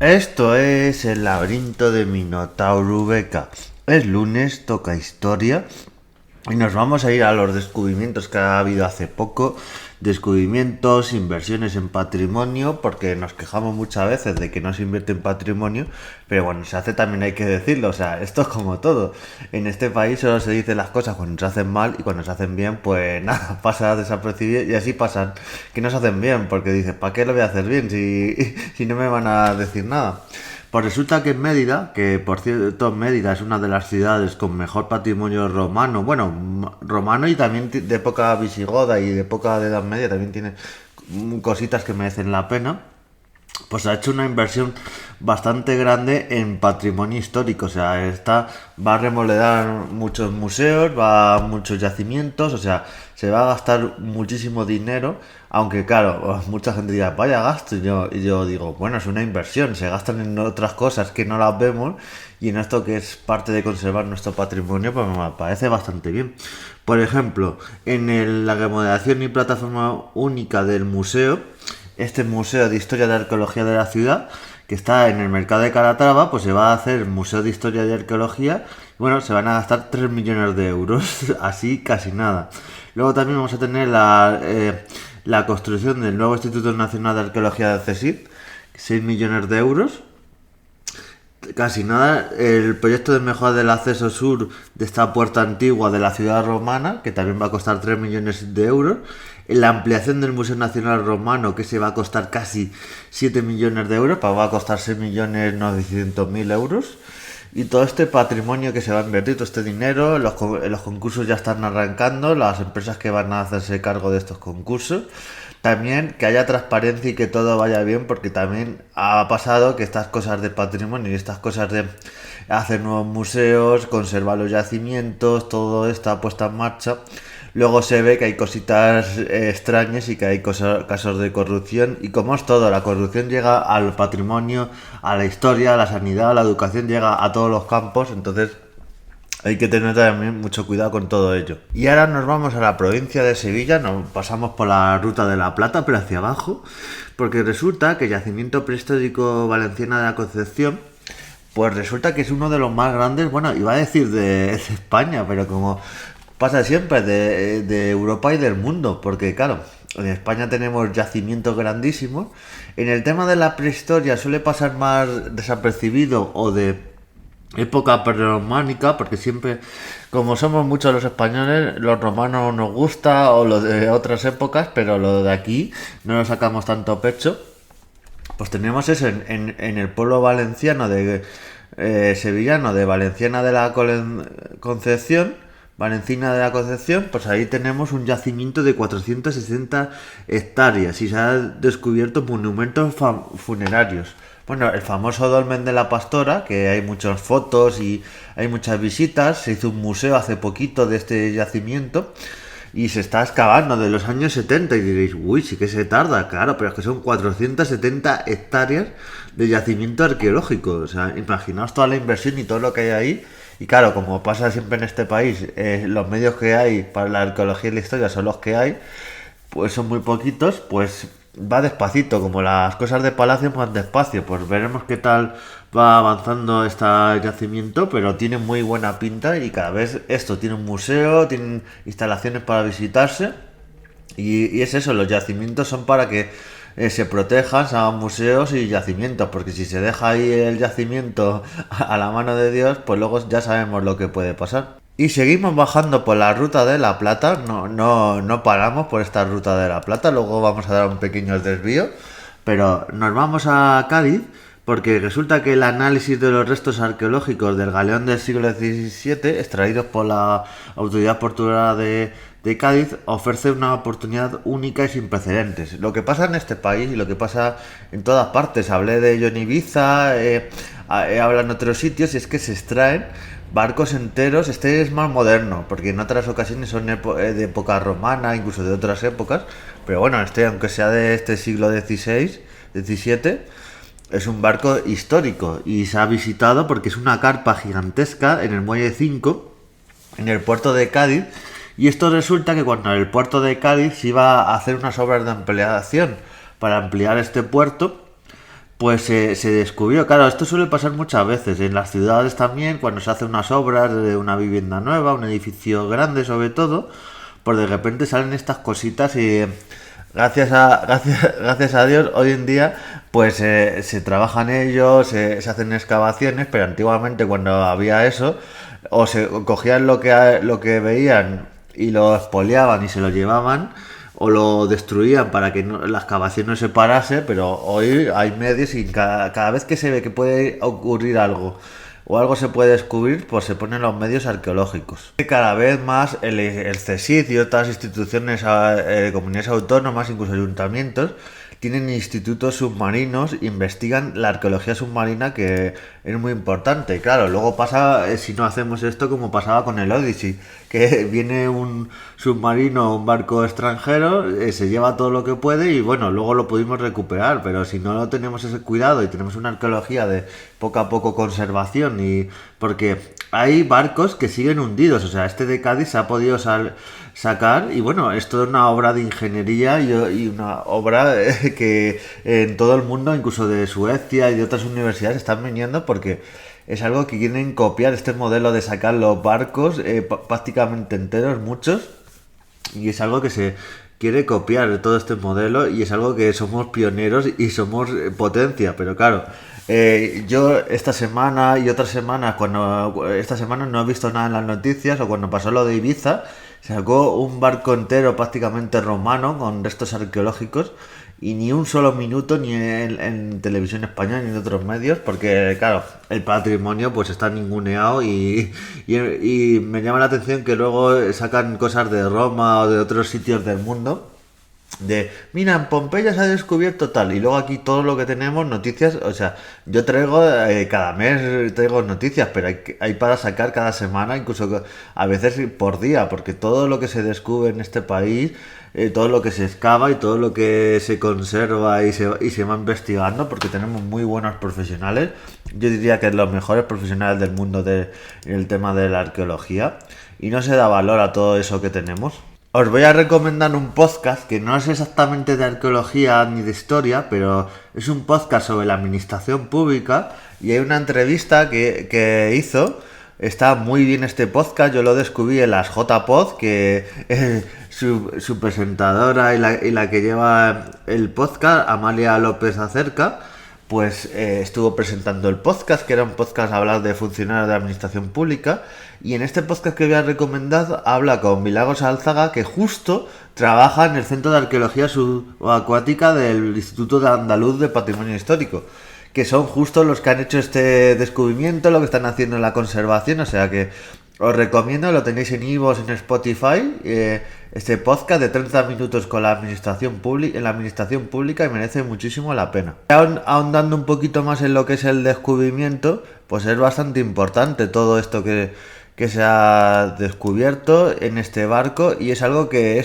Esto es el laberinto de Minotauro Beca. Es lunes, toca historia y nos vamos a ir a los descubrimientos que ha habido hace poco. Descubrimientos, inversiones en patrimonio, porque nos quejamos muchas veces de que no se invierte en patrimonio, pero bueno, se hace también hay que decirlo, o sea, esto es como todo. En este país solo se dicen las cosas cuando se hacen mal y cuando se hacen bien, pues nada, pasa desapercibido y así pasan que no se hacen bien, porque dices, ¿para qué lo voy a hacer bien si no me van a decir nada? Pues resulta que en Mérida, que por cierto Mérida es una de las ciudades con mejor patrimonio romano, bueno, romano y también de época visigoda y de época de Edad Media también tiene cositas que merecen la pena, pues ha hecho una inversión bastante grande en patrimonio histórico. O sea, va a remodelar muchos museos, va a muchos yacimientos, o sea, se va a gastar muchísimo dinero, aunque claro, mucha gente dirá, vaya gasto, y yo digo, bueno, es una inversión, se gastan en otras cosas que no las vemos, y en esto que es parte de conservar nuestro patrimonio, pues me parece bastante bien. Por ejemplo, la remodelación y plataforma única del museo, este Museo de Historia de Arqueología de la ciudad, que está en el mercado de Calatrava, pues se va a hacer Museo de Historia y Arqueología. Bueno, se van a gastar 3 millones de euros, así casi nada. Luego también vamos a tener la construcción del nuevo Instituto Nacional de Arqueología de CSIC, 6 millones de euros. Casi nada, el proyecto de mejora del acceso sur de esta puerta antigua de la ciudad romana, que también va a costar 3 millones de euros. La ampliación del Museo Nacional Romano, que se va a costar casi 7 millones de euros, va a costar 6 millones 900 mil euros. Y todo este patrimonio que se va a invertir, todo este dinero, los concursos ya están arrancando, las empresas que van a hacerse cargo de estos concursos. También que haya transparencia y que todo vaya bien, porque también ha pasado que estas cosas de patrimonio y estas cosas de hacer nuevos museos, conservar los yacimientos, todo está puesta en marcha. Luego se ve que hay cositas extrañas y que hay casos de corrupción. Y como es todo, la corrupción llega al patrimonio, a la historia, a la sanidad, a la educación, llega a todos los campos. Entonces hay que tener también mucho cuidado con todo ello. Y ahora nos vamos a la provincia de Sevilla, nos pasamos por la ruta de la Plata, pero hacia abajo, porque resulta que el yacimiento prehistórico Valenciana de la Concepción, pues resulta que es uno de los más grandes, bueno, iba a decir de España, pero como pasa siempre, de Europa y del mundo, porque claro, en España tenemos yacimientos grandísimos. En el tema de la prehistoria suele pasar más desapercibido o de época prerrománica, porque siempre, como somos muchos los españoles, los romanos nos gusta o los de otras épocas, pero lo de aquí no nos sacamos tanto pecho. Pues tenemos eso en el pueblo valenciano de sevillano de Valenciana de la Concepción, Valencina de la Concepción, pues ahí tenemos un yacimiento de 460 hectáreas y se han descubierto monumentos funerarios. Bueno, el famoso Dolmen de la Pastora, que hay muchas fotos y hay muchas visitas, se hizo un museo hace poquito de este yacimiento y se está excavando de los años 70 y diréis, uy, sí que se tarda, claro, pero es que son 470 hectáreas de yacimiento arqueológico. O sea, imaginaos toda la inversión y todo lo que hay ahí. Y claro, como pasa siempre en este país, los medios que hay para la arqueología y la historia son los que hay, pues son muy poquitos, pues va despacito, como las cosas de palacio van despacio, pues veremos qué tal va avanzando este yacimiento, pero tiene muy buena pinta y cada vez esto tiene un museo, tienen instalaciones para visitarse y es eso, los yacimientos son para que se protejan, se hagan museos y yacimientos, porque si se deja ahí el yacimiento a la mano de Dios, pues luego ya sabemos lo que puede pasar. Y seguimos bajando por la ruta de la Plata, no paramos por esta ruta de la Plata, luego vamos a dar un pequeño desvío, pero nos vamos a Cádiz porque resulta que el análisis de los restos arqueológicos del galeón del siglo XVII, extraídos por la Autoridad Portuaria de Cádiz, ofrece una oportunidad única y sin precedentes. Lo que pasa en este país y lo que pasa en todas partes, hablé de ello en Ibiza, he hablado en otros sitios, y es que se extraen barcos enteros. Este es más moderno, porque en otras ocasiones son de época romana, incluso de otras épocas, pero bueno, este, aunque sea de este siglo XVI, XVII, es un barco histórico y se ha visitado porque es una carpa gigantesca en el muelle 5 en el puerto de Cádiz. Y esto resulta que cuando el puerto de Cádiz se iba a hacer unas obras de ampliación para ampliar este puerto, pues se descubrió. Claro, esto suele pasar muchas veces en las ciudades también, cuando se hacen unas obras de una vivienda nueva, un edificio grande sobre todo, pues de repente salen estas cositas y gracias a Dios hoy en día pues se trabajan ellos, se hacen excavaciones, pero antiguamente cuando había eso, o cogían lo que veían y lo expoliaban y se lo llevaban, o lo destruían para que la excavación no se parase, pero hoy hay medios y cada vez que se ve que puede ocurrir algo o algo se puede descubrir, pues se ponen los medios arqueológicos. Cada vez más el CSIC y otras instituciones, comunidades autónomas, incluso ayuntamientos, tienen institutos submarinos, investigan la arqueología submarina, que es muy importante. Claro, luego pasa, si no hacemos esto, como pasaba con el Odyssey, que viene un submarino, un barco extranjero, se lleva todo lo que puede y bueno, luego lo pudimos recuperar, pero si no tenemos ese cuidado y tenemos una arqueología de poco a poco conservación, y porque hay barcos que siguen hundidos, o sea, este de Cádiz se ha podido sacar y bueno, es toda una obra de ingeniería y una obra que en todo el mundo, incluso de Suecia y de otras universidades, están viniendo porque es algo que quieren copiar, este modelo de sacar los barcos prácticamente enteros, muchos, y es algo que se quiere copiar todo este modelo y es algo que somos pioneros y somos potencia, pero claro, yo esta semana y otras semanas, cuando esta semana no he visto nada en las noticias, o cuando pasó lo de Ibiza, sacó un barco entero prácticamente romano con restos arqueológicos y ni un solo minuto ni en televisión española ni en otros medios, porque claro, el patrimonio pues está ninguneado y me llama la atención que luego sacan cosas de Roma o de otros sitios del mundo, de mira, en Pompeya se ha descubierto tal, y luego aquí todo lo que tenemos, noticias, o sea, yo traigo cada mes traigo noticias, pero hay para sacar cada semana, incluso a veces por día, porque todo lo que se descubre en este país, todo lo que se excava y todo lo que se conserva y se va investigando, porque tenemos muy buenos profesionales, yo diría que los mejores profesionales del mundo en el tema de la arqueología, y no se da valor a todo eso que tenemos. Os voy a recomendar un podcast que no es exactamente de arqueología ni de historia, pero es un podcast sobre la administración pública y hay una entrevista que hizo. Está muy bien este podcast, yo lo descubrí en las JPod, que su presentadora y la que lleva el podcast, Amalia López Acerca, pues estuvo presentando el podcast, que era un podcast a hablar de funcionarios de la administración pública, y en este podcast que voy a recomendar habla con Milagros Álzaga, que justo trabaja en el Centro de Arqueología Subacuática del Instituto de Andaluz de Patrimonio Histórico, que son justo los que han hecho este descubrimiento, lo que están haciendo en la conservación, o sea que os recomiendo, lo tenéis en iVoox, en Spotify, este podcast de 30 minutos con la administración pública, en la administración pública, y merece muchísimo la pena. Ahondando un poquito más en lo que es el descubrimiento, pues es bastante importante todo esto que se ha descubierto en este barco, y es algo que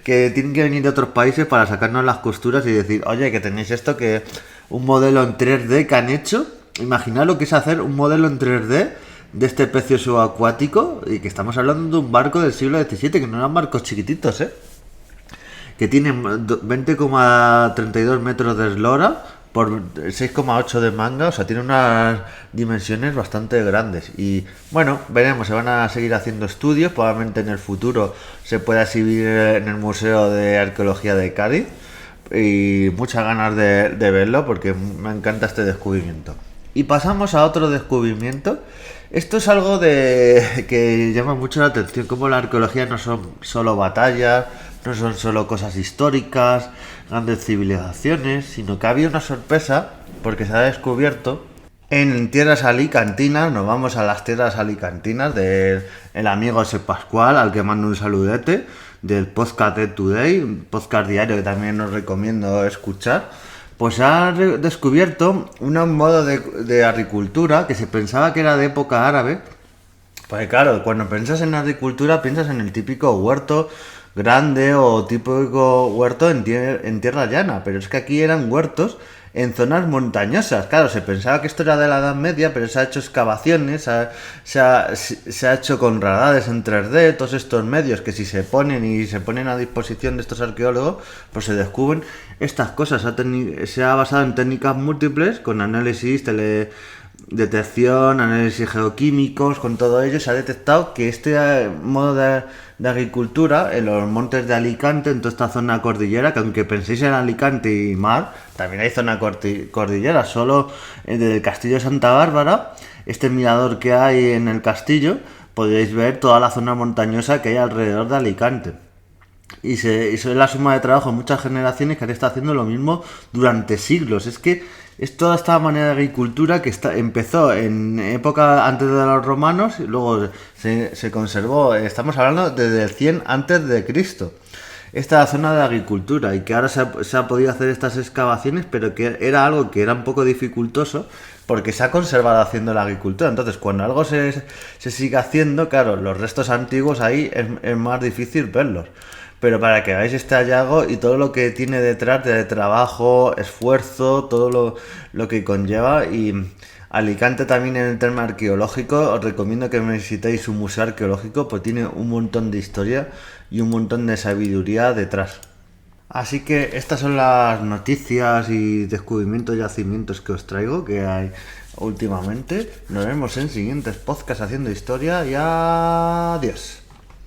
tienen que venir de otros países para sacarnos las costuras y decir, oye, que tenéis esto, que un modelo en 3D que han hecho, imaginad lo que es hacer un modelo en 3D de este pecio subacuático, y que estamos hablando de un barco del siglo XVII, que no eran barcos chiquititos, que tienen 20,32 metros de eslora por 6,8 de manga, o sea, tiene unas dimensiones bastante grandes. Y bueno, veremos, se van a seguir haciendo estudios, probablemente en el futuro se pueda exhibir en el Museo de Arqueología de Cádiz, y muchas ganas de verlo porque me encanta este descubrimiento. Y pasamos a otro descubrimiento. Esto es algo que llama mucho la atención, como la arqueología no son solo batallas, no son solo cosas históricas, grandes civilizaciones, sino que había una sorpresa porque se ha descubierto en tierras alicantinas. Nos vamos a las tierras alicantinas del amigo ese Pascual, al que mando un saludete, del podcast de Today, un podcast diario que también os recomiendo escuchar. Pues ha descubierto un modo de agricultura que se pensaba que era de época árabe. Pues claro, cuando piensas en agricultura piensas en el típico huerto grande o típico huerto en tierra llana, pero es que aquí eran huertos en zonas montañosas. Claro, se pensaba que esto era de la Edad Media, pero se ha hecho excavaciones, se ha hecho con radares en 3D, todos estos medios que si se ponen a disposición de estos arqueólogos, pues se descubren estas cosas. Se ha basado en técnicas múltiples, con análisis, detección, análisis geoquímicos, con todo ello se ha detectado que este modo de agricultura en los montes de Alicante, en toda esta zona cordillera, que aunque penséis en Alicante y mar, también hay zona cordillera, solo desde el castillo de Santa Bárbara, este mirador que hay en el castillo, podéis ver toda la zona montañosa que hay alrededor de Alicante. Y es la suma de trabajo de muchas generaciones que han estado haciendo lo mismo durante siglos. Es que es toda esta manera de agricultura que empezó en época antes de los romanos y luego se conservó, estamos hablando desde el 100 antes de Cristo. Esta zona de agricultura y que ahora se ha podido hacer estas excavaciones, pero que era algo que era un poco dificultoso porque se ha conservado haciendo la agricultura. Entonces, cuando algo se sigue haciendo, claro, los restos antiguos ahí es más difícil verlos. Pero para que veáis este hallazgo y todo lo que tiene detrás de trabajo, esfuerzo, todo lo que conlleva. Y Alicante también en el tema arqueológico, os recomiendo que me visitéis un museo arqueológico, pues tiene un montón de historia y un montón de sabiduría detrás. Así que estas son las noticias y descubrimientos y yacimientos que os traigo, que hay últimamente. Nos vemos en siguientes podcasts haciendo historia y adiós.